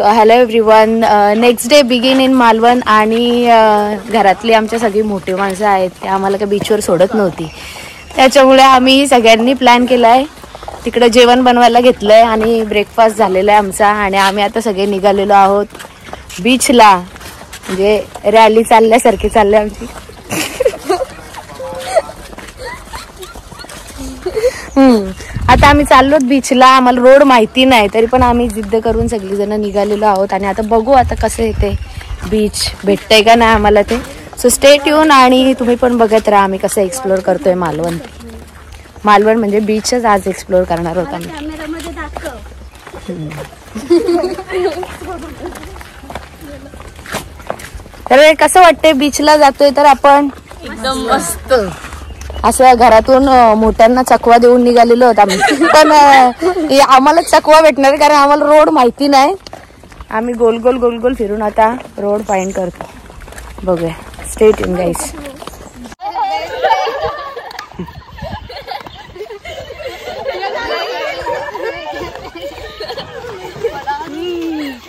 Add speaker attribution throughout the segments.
Speaker 1: So hello everyone. Next day begin in Malvan आणि घरातली आमच्या सगळी मोठी माणसं आहेत ते आम्हाला काही बीचवर सोडत नव्हती. त्याच्यामुळे आम्ही सगळ्यांनी प्लॅन केला आहे, तिकडे जेवण बनवायला घेतलं आहे आणि ब्रेकफास्ट झालेला आहे आमचा. आणि आम्ही आता सगळे निघालेलो आहोत बीचला. म्हणजे रॅली चालल्यासारखी चालली आमची. आता आम्ही चाललो बीचला. आम्हाला रोड माहिती नाही तरी पण आम्ही जिद्द करून सगळीजण निघालेलो आहोत आणि आता बघू आता कसं येते बीच भेटतंय का नाही आम्हाला ते. सो स्टे ट्यून आणि तुम्ही पण बघत राहा आम्ही कसं एक्सप्लोर करतोय मालवण. मालवण म्हणजे बीचच आज एक्सप्लोर करणार आहोत आम्ही. तर कसं वाटतंय बीचला जातोय तर आपण
Speaker 2: एकदम मस्त.
Speaker 1: असं घरातून मोठ्यांना चकवा देऊन निघालेलो होत आम्ही, पण आम्हाला चकवा भेटणार कारण आम्हाला रोड माहिती नाही. आम्ही गोल गोल गोल गोल फिरून आता रोड फाइंड करतो. बघूया. स्टे ट्यून गाईस.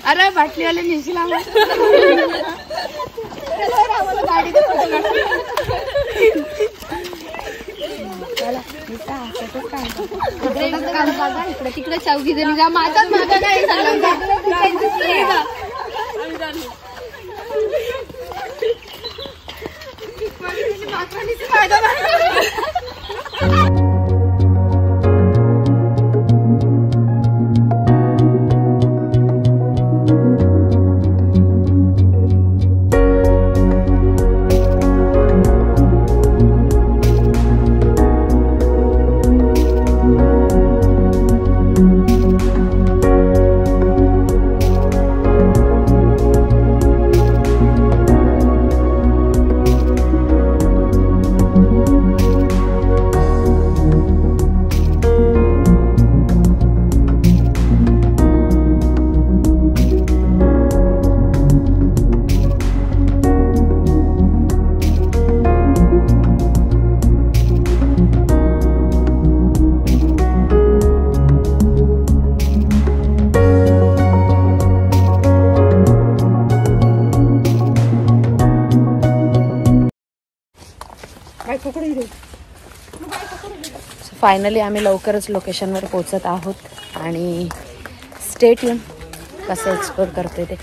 Speaker 2: अरे बाटलीवाले नेसला इकडे तिकडे चौघी जणी जा. माझाच माझा काय
Speaker 1: फायनली आम्ही लवकरच लोकेशनवर पोहोचत आहोत आणि स्टे ट्यून कसं एक्सप्लोर करते ते.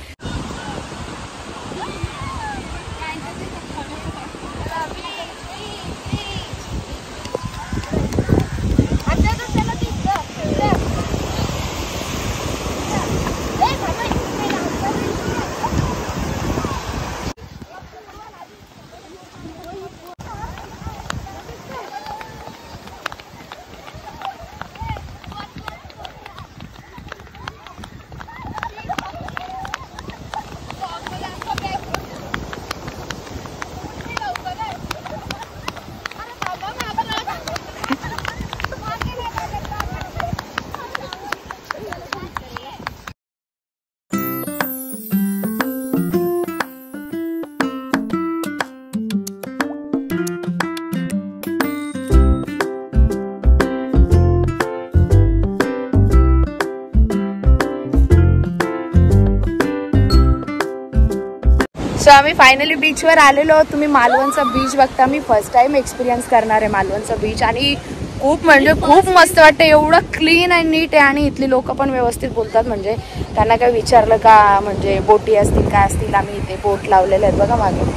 Speaker 1: सो आम्ही फायनली बीचवर आलेलो. तुम्ही मालवणचा बीच बघता. मी फर्स्ट टाइम एक्सपिरियन्स करणार आहे मालवणचा बीच आणि खूप म्हणजे खूप मस्त वाटतं. एवढं क्लीन आणि नीट आहे आणि इथली लोक पण व्यवस्थित बोलतात. म्हणजे त्यांना काय विचारलं का म्हणजे बोटी असतील काय असतील. आम्ही इथे बोट लावलेले आहेत बघा मागे.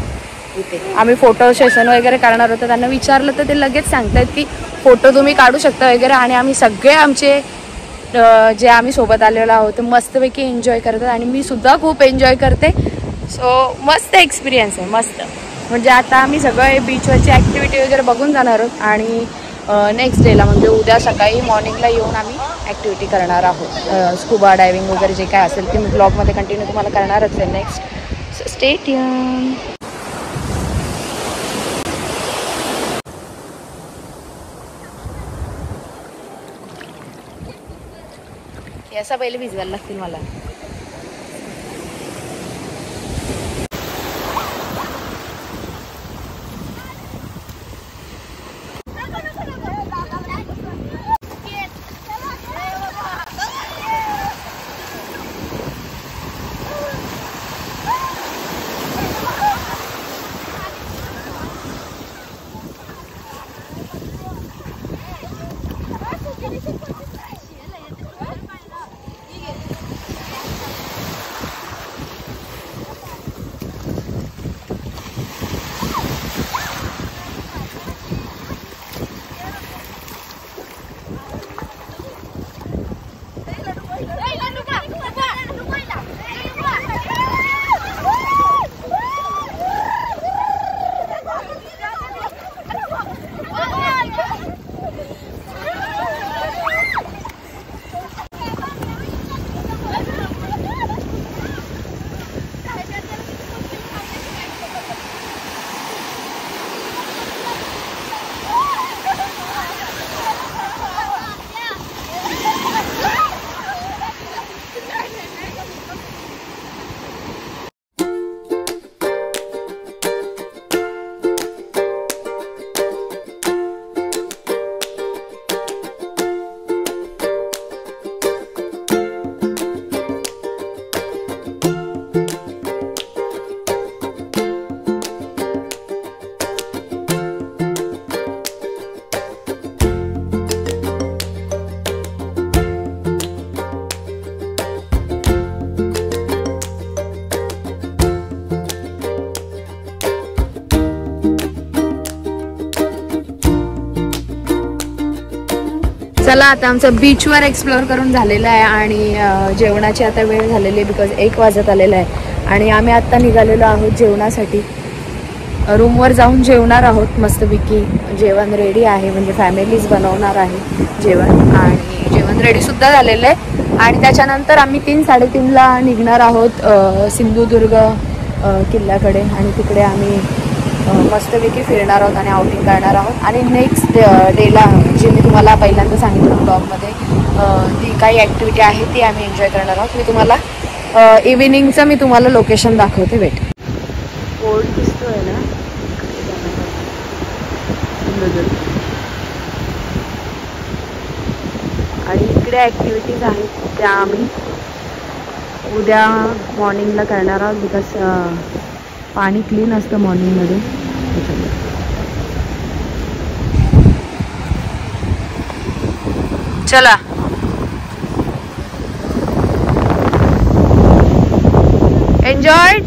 Speaker 1: इथे आम्ही फोटो सेशन वगैरे करणार होतो. त्यांना विचारलं तर ते लगेच सांगतायत की फोटो तुम्ही काढू शकता वगैरे. आणि आम्ही सगळे आमचे जे आम्ही सोबत आलेलो आहोत मस्तपैकी एन्जॉय करतात आणि मी सुद्धा खूप एन्जॉय करते. सो मस्त एक्सपिरियन्स आहे मस्त. म्हणजे आता आम्ही सगळं बीचवरची ॲक्टिव्हिटी वगैरे बघून जाणार आहोत आणि नेक्स्ट डेला म्हणजे उद्या सकाळी मॉर्निंगला येऊन आम्ही ॲक्टिव्हिटी करणार आहोत. स्कुबा डायव्हिंग वगैरे जे काय असेल ते मी ब्लॉगमध्ये कंटिन्यू तुम्हाला करणारच आहे नेक्स्ट. So stay tune. याचा पहिले भिजवायला लागतील मला. चला आता आमचं बीचवर एक्सप्लोअर करून झालेलं आहे आणि जेवणाची आता वेळ झालेली आहे बिकॉज 1 वाजत आलेला आहे आणि आम्ही आत्ता निघालेलो आहोत जेवणासाठी. रूमवर जाऊन जेवणार आहोत मस्तपैकी. जेवण रेडी आहे म्हणजे फॅमिलीज बनवणार आहे जेवण आणि जेवण रेडीसुद्धा झालेलं आहे. आणि त्याच्यानंतर आम्ही 3-3:30ला निघणार आहोत सिंधुदुर्ग किल्ल्याकडे आणि तिकडे आम्ही मस्तपैकी फिरणार आहोत आणि आउटिंग करणार आहोत. आणि नेक्स्ट डेला जे मी तुम्हाला पहिल्यांदा सांगितलं ब्लॉगमध्ये ती काही ॲक्टिव्हिटी आहे ती आम्ही एन्जॉय करणार आहोत. मी तुम्हाला इव्हिनिंगचं मी तुम्हाला लोकेशन दाखवते. वेट बोर्ड दिसतोय ना आणि इकडे ॲक्टिव्हिटीज आहेत त्या आम्ही उद्या मॉर्निंगला करणार आहोत बिकॉज पाणी क्लीन असतं मॉर्निंगमध्ये. चला एन्जॉय.